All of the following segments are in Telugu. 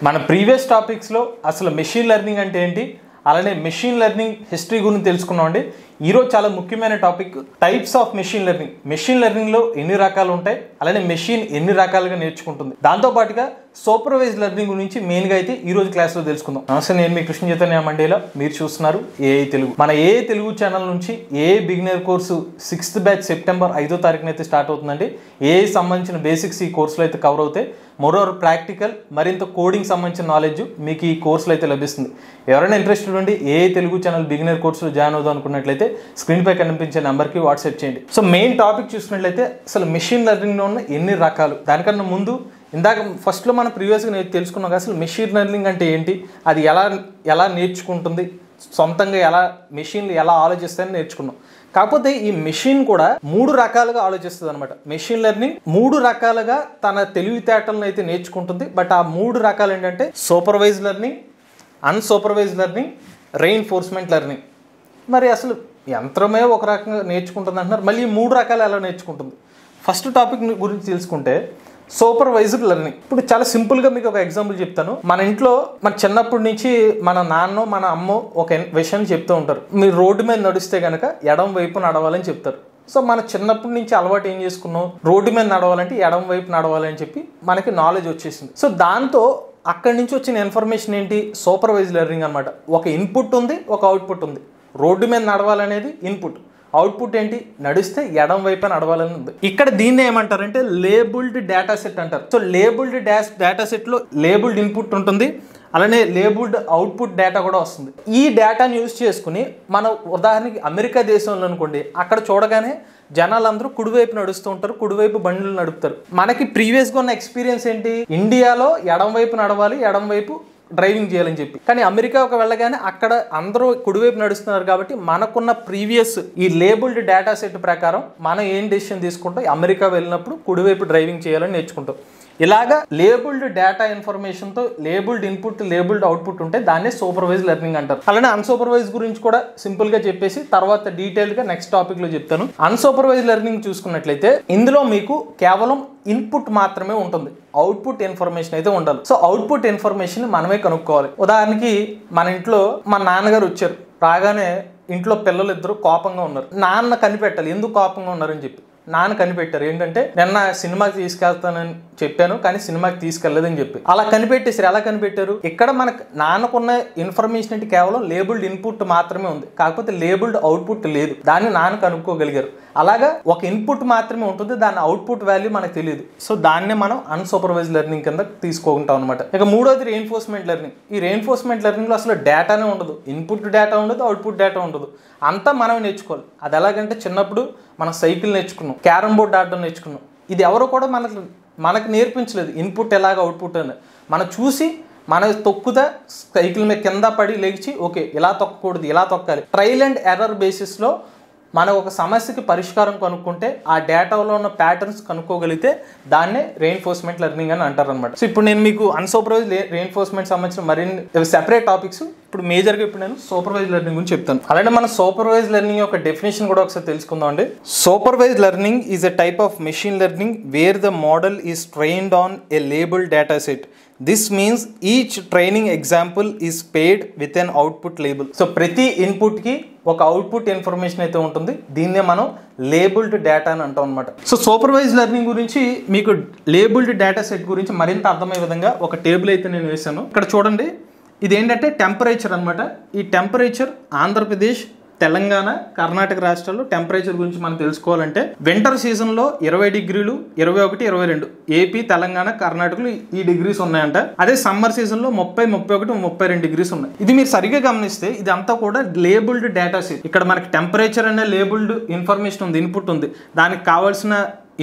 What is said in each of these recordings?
మన ప్రీవియస్ టాపిక్స్లో అసలు మెషిన్ లెర్నింగ్ అంటే ఏంటి, అలానే మెషిన్ లెర్నింగ్ హిస్టరీ గురించి తెలుసుకున్నామండి. ఈరోజు చాలా ముఖ్యమైన topic types of machine learning. Machine లెర్నింగ్లో ఎన్ని రకాలు ఉంటాయి, అలానే మెషిన్ ఎన్ని రకాలుగా నేర్చుకుంటుంది, దాంతోపాటుగా సూపర్వైజ్ లెర్నింగ్ గురించి మెయిన్గా అయితే ఈ రోజు క్లాస్లో తెలుసుకుందాం. నమస్తే, నేను మీ కృష్ణ చైతన్య మండేలా, మీరు చూస్తున్నారు ఏఐ తెలుగు. మన ఏఐ తెలుగు ఛానల్ నుంచి AI beginner course 6th batch September 5వ తారీఖున అయితే స్టార్ట్ అవుతుందండి. ఏఐ సంబంధించిన బేసిక్స్ ఈ కోర్సులో అయితే కవర్ అవుతాయి. మోరోవర్ ప్రాక్టికల్ మరింత కోడింగ్ సంబంధించిన నాలెడ్జ్ మీకు ఈ కోర్సులో అయితే లభిస్తుంది. ఎవరైనా ఇంట్రెస్టెడ్ ఉండి ఏఐ తెలుగు ఛానల్ బిగినర్ కోర్సులో జాయిన్ అవుదాం అనుకున్నట్లయితే స్క్రీన్ పై కనిపించే నెంబర్కి వాట్సాప్ చేయండి. సో మెయిన్ టాపిక్ చూసినట్లయితే అసలు మెషిన్ లెర్నింగ్లో ఉన్న ఎన్ని రకాలు, దానికన్నా ముందు ఇందాక ఫస్ట్లో మనం ప్రీవియస్గా తెలుసుకున్నాం అసలు మెషిన్ లెర్నింగ్ అంటే ఏంటి, అది ఎలా నేర్చుకుంటుంది, సొంతంగా ఎలా మెషిన్లు ఎలా ఆలోచిస్తాయని నేర్చుకున్నాం. కాకపోతే ఈ మెషిన్ కూడా 3 రకాలుగా ఆలోచిస్తుంది అనమాట. మెషిన్ లెర్నింగ్ 3 రకాలుగా తన తెలివితేటలను అయితే నేర్చుకుంటుంది. బట్ ఆ 3 రకాలు ఏంటంటే supervise learning, unsupervised learning, reinforcement learning. మరి అసలు యంత్రమే ఒక రకంగా నేర్చుకుంటుంది అంటున్నారు, మళ్ళీ 3 రకాలు ఎలా నేర్చుకుంటుంది? ఫస్ట్ టాపిక్ గురించి తెలుసుకుంటే సూపర్వైజ్డ్ లెర్నింగ్. ఇప్పుడు చాలా సింపుల్గా మీకు ఒక ఎగ్జాంపుల్ చెప్తాను. మన ఇంట్లో మన చిన్నప్పటి నుంచి మన నాన్నో మన అమ్మో ఒక విషయాన్ని చెప్తూ ఉంటారు. మీరు రోడ్డు మీద నడిస్తే కనుక ఎడం వైపు నడవాలని చెప్తారు. సో మన చిన్నప్పటి నుంచి అలవాటు ఏం చేసుకున్నాం, రోడ్డు మీద నడవాలంటే ఎడం వైపు నడవాలని చెప్పి మనకి నాలెడ్జ్ వచ్చేసింది. సో దాంతో అక్కడి నుంచి వచ్చిన ఇన్ఫర్మేషన్ ఏంటి, సూపర్వైజ్ లెర్నింగ్ అనమాట. ఒక ఇన్పుట్ ఉంది, ఒక అవుట్పుట్ ఉంది. రోడ్డు మీద నడవాలనేది ఇన్పుట్, అవుట్పుట్ ఏంటి, నడిస్తే ఎడం వైపు నడవాలని ఉంది. ఇక్కడ దీన్ని ఏమంటారంటే లేబుల్డ్ డేటా సెట్ అంటారు. సో లేబుల్డ్ డేటా సెట్లో లేబుల్డ్ ఇన్పుట్ ఉంటుంది, అలానే లేబుల్డ్ అవుట్పుట్ డేటా కూడా వస్తుంది. ఈ డేటాని యూజ్ చేసుకుని మనం ఉదాహరణకి అమెరికా దేశంలో అనుకోండి, అక్కడ చూడగానే జనాలందరూ కుడివైపు నడుస్తూ ఉంటారు, కుడివైపు బండ్లు నడుపుతారు. మనకి ప్రీవియస్గా ఉన్న ఎక్స్పీరియన్స్ ఏంటి, ఇండియాలో ఎడం వైపు నడవాలి, ఎడం వైపు డ్రైవింగ్ చేయాలని చెప్పి. కానీ అమెరికాకు వెళ్ళగానే అక్కడ అందరూ కుడివైపు నడుస్తున్నారు కాబట్టి మనకున్న ప్రీవియస్ ఈ లేబుల్డ్ డేటా సెట్ ప్రకారం మనం ఏం డెసిషన్ తీసుకుంటాం, అమెరికా వెళ్ళినప్పుడు కుడివైపు డ్రైవింగ్ చేయాలని నేర్చుకుంటాం. ఇలాగా లేబుల్డ్ డేటా ఇన్ఫర్మేషన్తో లేబుల్డ్ ఇన్పుట్ లేబుల్డ్ అవుట్పుట్ ఉంటే దాన్నే సూపర్వైజ్ లెర్నింగ్ అంటారు. అలానే అన్సూపర్వైజ్ గురించి కూడా సింపుల్గా చెప్పేసి తర్వాత డీటెయిల్గా నెక్స్ట్ టాపిక్లో చెప్తాను. అన్సూపర్వైజ్ లెర్నింగ్ చూసుకున్నట్లయితే ఇందులో మీకు కేవలం ఇన్పుట్ మాత్రమే ఉంటుంది, అవుట్పుట్ ఇన్ఫర్మేషన్ అయితే ఉండాలి. సో అవుట్పుట్ ఇన్ఫర్మేషన్ మనమే కనుక్కోవాలి. ఉదాహరణకి మన ఇంట్లో మా నాన్నగారు వచ్చారు, రాగానే ఇంట్లో పిల్లలు ఇద్దరు కోపంగా ఉన్నారు. నాన్న కనిపెట్టాలి ఎందుకు కోపంగా ఉన్నారని చెప్పి. నాన్న కనిపెట్టారు ఏంటంటే నిన్న సినిమాకి తీసుకెళ్తానని చెప్పాను కానీ సినిమాకి తీసుకెళ్లేదని చెప్పి. అలా కనిపెట్టేసారు. ఎలా కనిపెట్టారు, ఇక్కడ మనకు నాన్నకున్న ఇన్ఫర్మేషన్ అంటే కేవలం లేబుల్డ్ ఇన్పుట్ మాత్రమే ఉంది, కాకపోతే లేబుల్డ్ అవుట్పుట్ లేదు. దాన్ని నాన్న కనుక్కోగలిగారు. అలాగా ఒక ఇన్పుట్ మాత్రమే ఉంటుంది, దాని అవుట్పుట్ వాల్యూ మనకు తెలియదు. సో దాన్నే మనం అన్సూపర్వైజ్ లెర్నింగ్ కింద తీసుకుంటాం అనమాట. ఇక మూడోది రెయిన్ఫోర్స్మెంట్ లెర్నింగ్. ఈ రెయిన్ఫోర్స్మెంట్ లెర్నింగ్లో అసలు డేటానే ఉండదు, ఇన్పుట్ డేటా ఉండదు, అవుట్పుట్ డేటా ఉండదు, అంతా మనం నేర్చుకోవాలి. అది ఎలాగంటే చిన్నప్పుడు మనం సైకిల్ నేర్చుకున్నాం, క్యారమ్ బోర్డ్ ఆడడం నేర్చుకున్నాం. ఇది ఎవరు కూడా మనకు నేర్పించలేదు, ఇన్పుట్ ఎలాగ అవుట్పుట్ అని. మనం చూసి మన తొక్కుతా సైకిల్ మీద కింద పడి లేచి ఓకే ఇలా తొక్కకూడదు ఇలా తొక్కాలి. ట్రయల్ అండ్ ఎర్రర్ బేసిస్లో మనం ఒక సమస్యకి పరిష్కారం కనుక్కుంటే ఆ డేటాలో ఉన్న ప్యాటర్న్స్ కనుక్కోగలిగితే దాన్నే రెయిన్ఫోర్స్మెంట్ లెర్నింగ్ అని అంటారు అనమాట. సో ఇప్పుడు నేను మీకు అన్సూపర్వైజ్ రెయిన్ఫోర్స్మెంట్ సంబంధించిన మరిన్ని సెపరేట్ టాపిక్స్ ఇప్పుడు మేజర్గా ఇప్పుడు నేను సూపర్వైజ్ లెర్నింగ్ గురించి చెప్తాను. అలాగే మన సూపర్వైజ్ లెర్నింగ్ యొక్క డెఫినేషన్ కూడా ఒకసారి తెలుసుకుందాం అండి. Supervise learning is a type of machine learning where the model is trained on a labelled data set. This means each training example is paired with an output label. So ప్రతి ఇన్పుట్కి ఒక అవుట్పుట్ ఇన్ఫర్మేషన్ అయితే ఉంటుంది, దీన్నే మనం లేబుల్డ్ డేటా అని అంటాం అనమాట. సో సూపర్వైజ్ లెర్నింగ్ గురించి మీకు లేబుల్డ్ డేటా సెట్ గురించి మరింత అర్థమయ్యే విధంగా ఒక టేబుల్ అయితే నేను వేసాను. ఇక్కడ చూడండి, ఇదేంటంటే టెంపరేచర్ అనమాట. ఈ టెంపరేచర్ ఆంధ్రప్రదేశ్, తెలంగాణ, కర్ణాటక రాష్ట్రాల్లో టెంపరేచర్ గురించి మనం తెలుసుకోవాలంటే వింటర్ సీజన్లో 20 డిగ్రీలు, 21, 22 ఏపీ, తెలంగాణ, కర్ణాటకలో ఈ డిగ్రీస్ ఉన్నాయంట. అదే సమ్మర్ సీజన్లో 30, 31, 32 డిగ్రీస్ ఉన్నాయి. ఇది మీరు సరిగ్గా గమనిస్తే ఇదంతా కూడా లేబుల్డ్ డేటా సెట్. ఇక్కడ మనకి టెంపరేచర్ అనే లేబుల్డ్ ఇన్ఫర్మేషన్ ఉంది, ఇన్పుట్ ఉంది. దానికి కావాల్సిన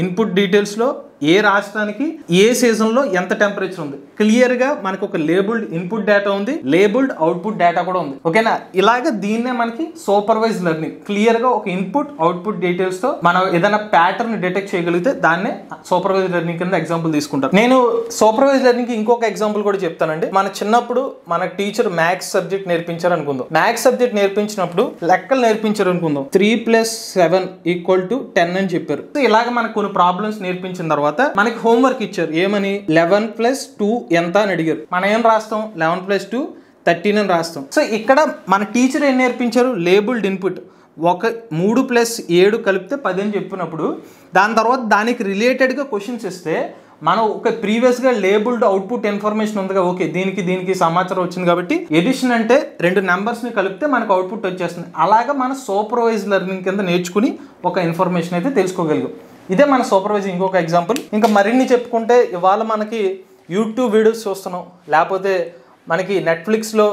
ఇన్పుట్ డీటెయిల్స్లో ఏ రాష్ట్రానికి ఏ సీజన్లో ఎంత టెంపరేచర్ ఉంది క్లియర్గా మనకు ఒక లేబుల్డ్ ఇన్పుట్ డేటా ఉంది, లేబుల్డ్ అవుట్పుట్ డేటా కూడా ఉంది. ఓకేనా, ఇలాగ దీన్నే మనకి సూపర్వైజ్ లెర్నింగ్. క్లియర్గా ఒక ఇన్పుట్ అవుట్పుట్ డీటెయిల్స్తో మనం ఏదైనా ప్యాటర్న్ డిటెక్ట్ చేయగలిగితే దాన్నే సూపర్వైజ్ లెర్నింగ్ కింద ఎగ్జాంపుల్ తీసుకుంటారు. నేను సూపర్వైజ్ లెర్నింగ్ ఇంకొక ఎగ్జాంపుల్ కూడా చెప్తానండి. మన చిన్నప్పుడు మన టీచర్ మ్యాథ్స్ సబ్జెక్ట్ నేర్పించారు అనుకుందాం. మ్యాథ్స్ సబ్జెక్ట్ నేర్పించినప్పుడు లెక్కలు నేర్పించారు అనుకుందాం. 3 + 7 = 10 అని చెప్పారు. ఇలాగ మనకు కొన్ని ప్రాబ్లమ్స్ నేర్పించిన తర్వాత తర్వాత మనకి హోంవర్క్ ఇచ్చారు. ఏమని 11+2 ఎంత అని అడిగారు. మనం ఏం రాస్తాం? 11+2 13 అని రాస్తాం. సో ఇక్కడ మన టీచర్ ఏం నేర్పించారు? Labelled input. 3+7 కలిపితే 10 అని చెప్పినప్పుడు దాని తర్వాత దానికి రిలేటెడ్గా క్వశ్చన్స్ ఇస్తే మనం ఒక ప్రీవియస్గా లేబుల్డ్ అవుట్పుట్ ఇన్ఫర్మేషన్ ఉందిగా, ఓకే దీనికి సమాచారం వచ్చింది కాబట్టి ఎడిషన్ అంటే 2 నెంబర్స్ని కలిపితే మనకు అవుట్పుట్ వచ్చేస్తుంది. అలాగా మన సూపర్వైజ్ లెర్నింగ్ కింద నేర్చుకుని ఒక ఇన్ఫర్మేషన్ అయితే తెలుసుకోగలిగాం. ఇదే మన సూపర్వైజింగ్ ఇంకొక ఎగ్జాంపుల్. ఇంకా మరిన్ని చెప్పుకుంటే ఇవాళ మనకి యూట్యూబ్ వీడియోస్ చూస్తున్నాం, లేకపోతే మనకి నెట్ఫ్లిక్స్లో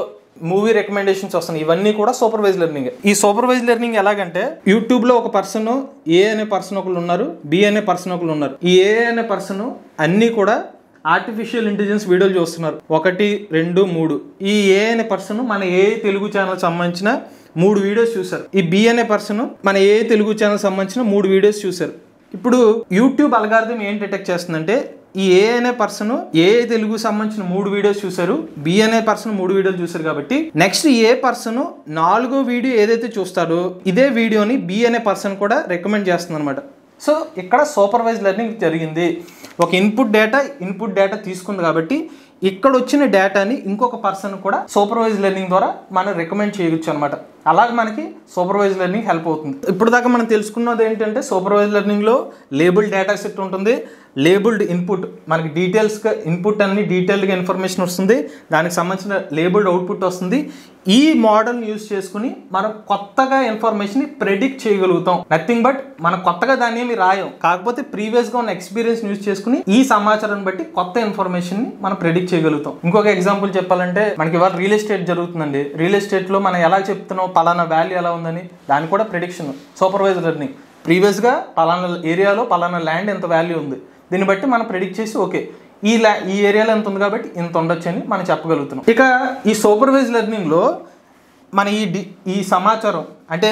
మూవీ రికమెండేషన్స్ వస్తున్నాయి. ఇవన్నీ కూడా సూపర్వైజ్ లెర్నింగ్. ఈ సూపర్వైజ్ లెర్నింగ్ ఎలాగంటే యూట్యూబ్లో ఒక పర్సన్, ఏ అనే పర్సన్ ఒకరు ఉన్నారు, బి అనే పర్సన్ ఒకరు ఉన్నారు. ఈ ఏ అనే పర్సన్ అన్నీ కూడా ఆర్టిఫిషియల్ ఇంటెలిజెన్స్ వీడియోలు చూస్తున్నారు. 1, 2, 3. ఈ ఏ అనే పర్సన్ మన ఏ తెలుగు ఛానల్ సంబంధించిన 3 వీడియోస్ చూశారు. ఈ బి అనే పర్సన్ మన ఏ తెలుగు ఛానల్ సంబంధించిన 3 వీడియోస్ చూశారు. ఇప్పుడు యూట్యూబ్ అల్గారిథం ఏం డిటెక్ట్ చేస్తుందంటే ఈ ఏ అనే పర్సన్ ఏ తెలుగు సంబంధించిన 3 వీడియోస్ చూశారు, బి అనే పర్సన్ 3 వీడియోలు చూశారు కాబట్టి నెక్స్ట్ ఏ పర్సన్ 4వ వీడియో ఏదైతే చూస్తారో ఇదే వీడియోని బి అనే పర్సన్ కూడా రికమెండ్ చేస్తుంది అనమాట. సో ఇక్కడ సూపర్వైజ్ లెర్నింగ్ జరిగింది. ఒక ఇన్పుట్ డేటా తీసుకుంది కాబట్టి ఇక్కడ వచ్చిన డేటాని ఇంకొక పర్సన్ కూడా సూపర్వైజ్ లెర్నింగ్ ద్వారా మనం రికమెండ్ చేయవచ్చు అనమాట. అలాగే మనకి సూపర్వైజ్ లెర్నింగ్ హెల్ప్ అవుతుంది. ఇప్పుడు దాకా మనం తెలుసుకున్నది ఏంటంటే సూపర్వైజ్ లెర్నింగ్లో లేబుల్డ్ డేటా సెట్ ఉంటుంది, లేబుల్డ్ ఇన్పుట్ మనకి డీటెయిల్స్గా ఇన్పుట్ అన్ని డీటెయిల్డ్గా ఇన్ఫర్మేషన్ వస్తుంది, దానికి సంబంధించిన లేబుల్డ్ అవుట్పుట్ వస్తుంది. ఈ మోడల్ని యూజ్ చేసుకుని మనం కొత్తగా ఇన్ఫర్మేషన్ని ప్రెడిక్ట్ చేయగలుగుతాం. నథింగ్ బట్ మనం కొత్తగా దాన్ని ఏమి రాయం, కాకపోతే ప్రీవియస్గా ఉన్న ఎక్స్పీరియన్స్ యూజ్ చేసుకుని ఈ సమాచారాన్ని బట్టి కొత్త ఇన్ఫర్మేషన్ని మనం ప్రెడిక్ట్ చేయగలుగుతాం. ఇంకొక ఎగ్జాంపుల్ చెప్పాలంటే మనకి ఇవాళ రియల్ ఎస్టేట్ జరుగుతుందండి. రియల్ ఎస్టేట్లో మనం ఎలా చెప్తున్నాం పలానా వాల్యూ ఎలా ఉందని, దాని కూడా ప్రెడిక్షన్ సూపర్వైజ్ లెర్నింగ్. ప్రీవియస్గా పలానా ఏరియాలో పలానా ల్యాండ్ ఎంత వాల్యూ ఉంది, దీన్ని బట్టి మనం ప్రెడిక్ట్ చేసి ఓకే ఈ ఏరియాలో ఎంత ఉంది కాబట్టి ఇంత ఉండొచ్చు అని మనం చెప్పగలుగుతున్నాం. ఇక ఈ సూపర్వైజ్ లెర్నింగ్లో మన ఈ సమాచారం అంటే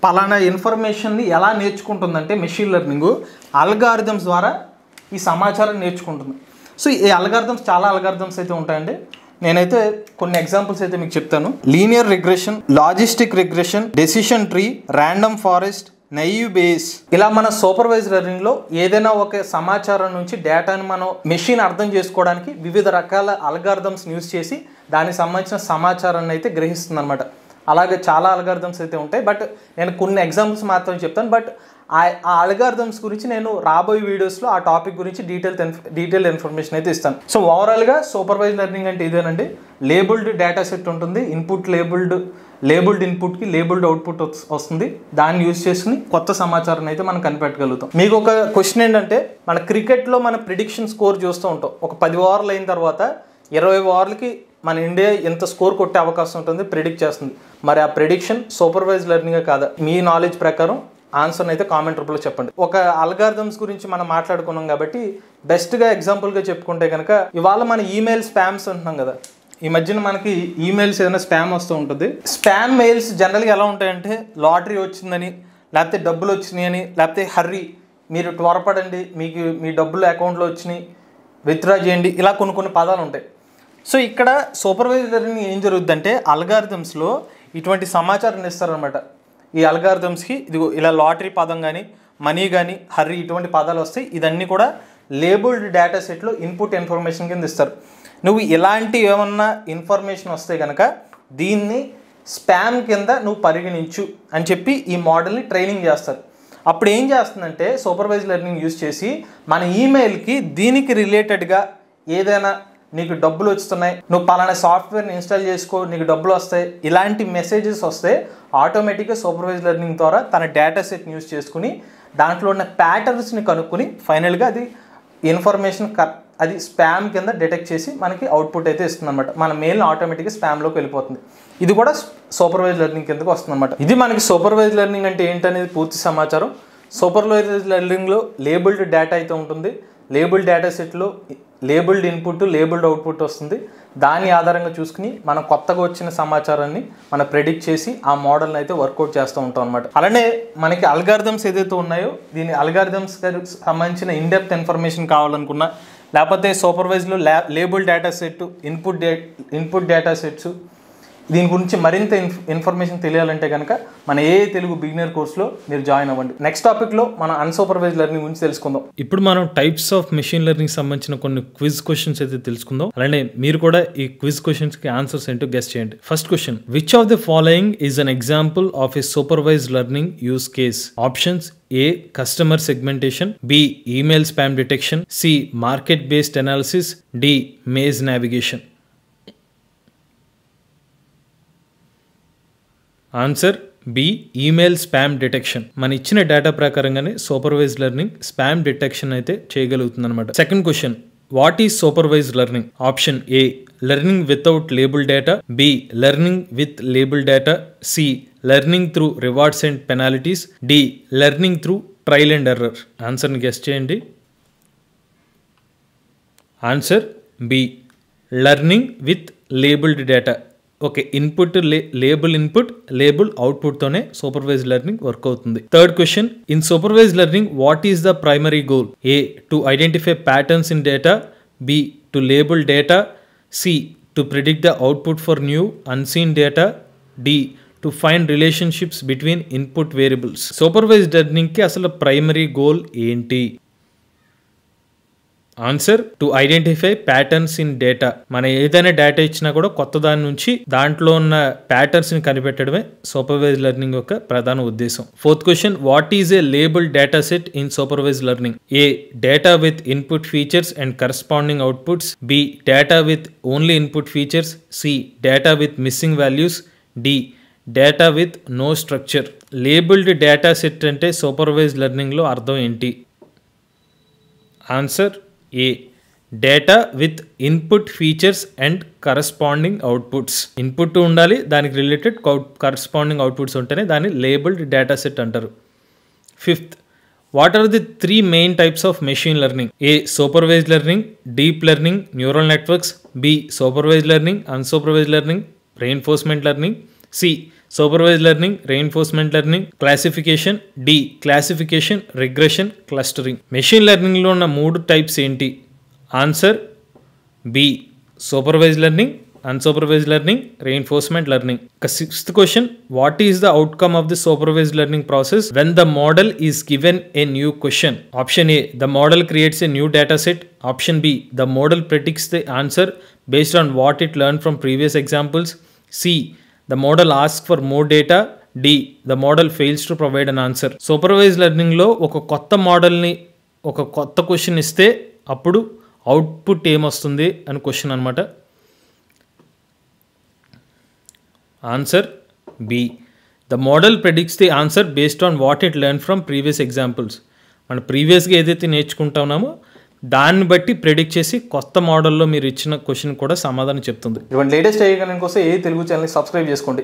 పలానా ఇన్ఫర్మేషన్ని ఎలా నేర్చుకుంటుందంటే మెషిన్ లెర్నింగ్ అల్గారిథమ్స్ ద్వారా ఈ సమాచారం నేర్చుకుంటుంది. సో ఈ అల్గారిథమ్స్ చాలా అల్గారిథమ్స్ అయితే ఉంటాయండి. నేనైతే కొన్ని ఎగ్జాంపుల్స్ అయితే మీకు చెప్తాను. Linear regression, logistic regression, decision tree, random forest, naive base. ఇలా మన సూపర్వైజ్ లెర్నింగ్లో ఏదైనా ఒక సమాచారం నుంచి డేటాని మనం మెషిన్ అర్థం చేసుకోవడానికి వివిధ రకాల అల్గారిథమ్స్ యూజ్ చేసి దానికి సంబంధించిన సమాచారాన్ని అయితే గ్రహిస్తుంది అనమాట. అలాగే చాలా అల్గారిథమ్స్ అయితే ఉంటాయి, బట్ నేను కొన్ని ఎగ్జాంపుల్స్ మాత్రమే చెప్తాను. బట్ ఆ అల్గారిథమ్స్ గురించి నేను రాబోయే వీడియోస్లో ఆ టాపిక్ గురించి డీటెయిల్ ఇన్ఫర్మేషన్ అయితే ఇస్తాను. సో ఓవరాల్గా సూపర్వైజ్ లెర్నింగ్ అంటే ఇదేనండి. లేబుల్డ్ డేటా సెట్ ఉంటుంది, ఇన్పుట్ లేబుల్డ్ ఇన్పుట్కి లేబుల్డ్ అవుట్పుట్ వస్తుంది, దాన్ని యూజ్ చేసుకుని కొత్త సమాచారాన్ని అయితే మనం కనిపెట్టగలుగుతాం. మీకు ఒక క్వశ్చన్ ఏంటంటే మన క్రికెట్లో మన ప్రిడిక్షన్ స్కోర్ చూస్తూ ఉంటాం. ఒక 10 ఓవర్లు అయిన తర్వాత 20 ఓవర్లకి మన ఇండియా ఎంత స్కోర్ కొట్టే అవకాశం ఉంటుంది ప్రిడిక్ట్ చేస్తుంది. మరి ఆ ప్రిడిక్షన్ సూపర్వైజ్ లెర్నింగే కాదా? మీ నాలెడ్జ్ ప్రకారం ఆన్సర్ని అయితే కామెంట్ రూపంలో చెప్పండి. ఒక అల్గారిథమ్స్ గురించి మనం మాట్లాడుకున్నాం కాబట్టి బెస్ట్గా ఎగ్జాంపుల్గా చెప్పుకుంటే కనుక ఇవాళ మన ఈమెయిల్ స్పామ్స్ ఉంటున్నాం కదా, ఈ మధ్యన మనకి ఈమెయిల్స్ ఏదైనా స్పామ్ వస్తూ ఉంటుంది. స్పామ్ మెయిల్స్ జనరల్గా ఎలా ఉంటాయంటే లాటరీ వచ్చిందని, లేకపోతే డబ్బులు వచ్చినాయి అని, లేకపోతే హర్రీ మీరు త్వరపడండి మీ డబ్బులు అకౌంట్లో వచ్చినాయి విత్డ్రా చేయండి, ఇలా కొన్ని పదాలు ఉంటాయి. సో ఇక్కడ సూపర్వైజ్ లెర్నింగ్ ఏం జరుగుతుందంటే అల్గారిథమ్స్లో ఇటువంటి సమాచారాన్ని ఇస్తారనమాట. ఈ అల్గారిథమ్స్కి ఇదిగో ఇలా లాటరీ పదం కానీ, మనీ కానీ, హర్రీ ఇటువంటి పదాలు వస్తాయి. ఇదన్నీ కూడా లేబుల్డ్ డేటా సెట్లో ఇన్పుట్ ఇన్ఫర్మేషన్ కింద ఇస్తారు. నువ్వు ఇలాంటి ఏమన్నా ఇన్ఫర్మేషన్ వస్తే కనుక దీన్ని స్పామ్ కింద నువ్వు పరిగణించు అని చెప్పి ఈ మోడల్ని ట్రైనింగ్ చేస్తారు. అప్పుడు ఏం చేస్తుందంటే సూపర్వైజ్ లెర్నింగ్ యూజ్ చేసి మన ఈమెయిల్కి దీనికి రిలేటెడ్గా ఏదైనా నీకు డబ్బులు వస్తున్నాయి, నువ్వు పలానా సాఫ్ట్వేర్ని ఇన్స్టాల్ చేసుకో నీకు డబ్బులు వస్తాయి, ఇలాంటి మెసేజెస్ వస్తే ఆటోమేటిక్గా సూపర్వైజ్ లెర్నింగ్ ద్వారా తన డేటా సెట్ని యూజ్ చేసుకుని దాంట్లో ఉన్న ప్యాటర్న్స్ని కనుక్కొని ఫైనల్గా అది ఇన్ఫర్మేషన్ అది స్పామ్ కింద డిటెక్ట్ చేసి మనకి అవుట్పుట్ అయితే ఇస్తుంది అనమాట. మన మెయిల్ ఆటోమేటిక్గా స్పామ్లోకి వెళ్ళిపోతుంది. ఇది కూడా సూపర్వైజ్ లెర్నింగ్ కిందకు వస్తుంది అనమాట. ఇది మనకి సూపర్వైజ్ లెర్నింగ్ అంటే ఏంటనేది పూర్తి సమాచారం. సూపర్వైజ్ లెర్నింగ్లో లేబుల్డ్ డేటా అయితే ఉంటుంది, లేబుల్డ్ డేటా సెట్లో లేబుల్డ్ ఇన్పుట్ లేబుల్డ్ అవుట్పుట్ వస్తుంది. దాని ఆధారంగా చూసుకుని మనం కొత్తగా వచ్చిన సమాచారాన్ని మనం ప్రెడిక్ట్ చేసి ఆ మోడల్ని అయితే వర్కౌట్ చేస్తూ ఉంటాం అనమాట. అలానే మనకి అల్గారిథమ్స్ ఏదైతే ఉన్నాయో దీని అల్గారిథమ్స్ సంబంధించిన ఇన్డెప్త్ ఇన్ఫర్మేషన్ కావాలనుకున్నా, లేకపోతే సూపర్వైజ్లో label data set, input data sets దీని గురించి మరింత ఇన్ఫర్మేషన్ తెలియాలంటే కనుక మన ఏ తెలుగు బిగినర్ కోర్సులో మీరు జాయిన్ అవ్వండి. నెక్స్ట్ టాపిక్లో మన అన్సూపర్వైజ్డ్ లెర్నింగ్ గురించి తెలుసుకుందాం. ఇప్పుడు మనం టైప్స్ ఆఫ్ మెషిన్ లెర్నింగ్ సంబంధించిన కొన్ని క్విజ్ క్వశ్చన్స్ అయితే తెలుసుకుందాం. అలానే మీరు కూడా ఈ క్విజ్ క్వశ్చన్స్ కి ఆన్సర్స్ ఏంటో గెస్ చేయండి. First question, which of the following is an example of a supervised learning use case? Options: A. Customer segmentation, B. Email spam detection, C. Market based analysis, D. Maze navigation. Answer B. Email spam detection. మన ఇచ్చిన డేటా ప్రకారంగానే సూపర్వైజ్డ్ లెర్నింగ్ స్పామ్ డిటెక్షన్ అయితే చేయగలుగుతుంది అనమాట. Second question, what is supervised learning? Option A. Learning without label data, B. Learning with label data, C. Learning through rewards and penalties, D. Learning through trial and error. ఆన్సర్ని గెస్ చేయండి. Answer B. Learning with labelled data. Okay, input label input label అవుట్పుట్తోనే సూపర్వైజ్డ్ లెర్నింగ్ వర్క్ అవుతుంది. Third question, in supervised learning what is the primary goal? A. To identify patterns in data, B. To label data, C. To predict the output for new unseen data, D. To find relationships between input variables. Supervised లెర్నింగ్కి అసలు ప్రైమరీ గోల్ ఏంటి? Answer to identify patterns in data. మన ఏదైనా డేటా ఇచ్చినా కూడా కొత్త దాని నుంచి దాంట్లో ఉన్న ప్యాటర్న్స్ ని కనిపెట్టడమే సూపర్వైజ్డ్ లెర్నింగ్ యొక్క ప్రధాన ఉద్దేశం. Fourth question, what is a labelled data set in supervised learning? A. Data with input features and corresponding outputs, B. Data with only input features, C. Data with missing values, D. Data with no structure. Labelled data set అంటే సూపర్వైజ్డ్ లెర్నింగ్ లో అర్థం ఏంటి? Answer A. Data with input features and corresponding outputs. Input ఉండాలి, దానికి రిలేటెడ్ కరస్పాండింగ్ అవుట్పుట్స్ ఉంటేనే దాన్ని లేబుల్డ్ డేటా సెట్ అంటారు. Fifth, what are the 3 main types of machine learning? A. Supervised learning, deep learning, neural networks, B. Supervised learning, unsupervised learning, reinforcement learning, C. Supervised learning, reinforcement learning, classification, D. Classification, regression, clustering. Machine లెర్నింగ్లో ఉన్న 3 టైప్స్ ఏంటి? Answer B. Supervised learning, unsupervised learning, reinforcement learning. Sixth question, what is the outcome of the supervised learning process when the model is given a new question? Option A. The model creates a new data set, option B. The model ప్రెడిక్ట్స్ the answer based on what it learn from previous examples, C. the model asks for more data, D. the model fails to provide an answer. Supervised లెర్నింగ్లో ఒక కొత్త మోడల్ని ఒక కొత్త క్వశ్చన్ ఇస్తే అప్పుడు అవుట్పుట్ ఏమొస్తుంది అని క్వశ్చన్ అనమాట. Answer B. the model predicts the answer based on what it learned from previous examples. మనం ప్రీవియస్గా ఏదైతే నేర్చుకుంటున్నామో దాన్ని బట్టి ప్రెడిక్ట్ చేసి కొత్త మోడల్లో మీరు ఇచ్చిన క్వశ్చన్ కూడా సమాధానం చెప్తుంది. ఇటువంటి లేటెస్ట్ అయ్యే కోసం ఏ తెలుగు ఛానల్ని సబ్స్క్రైబ్ చేసుకోండి.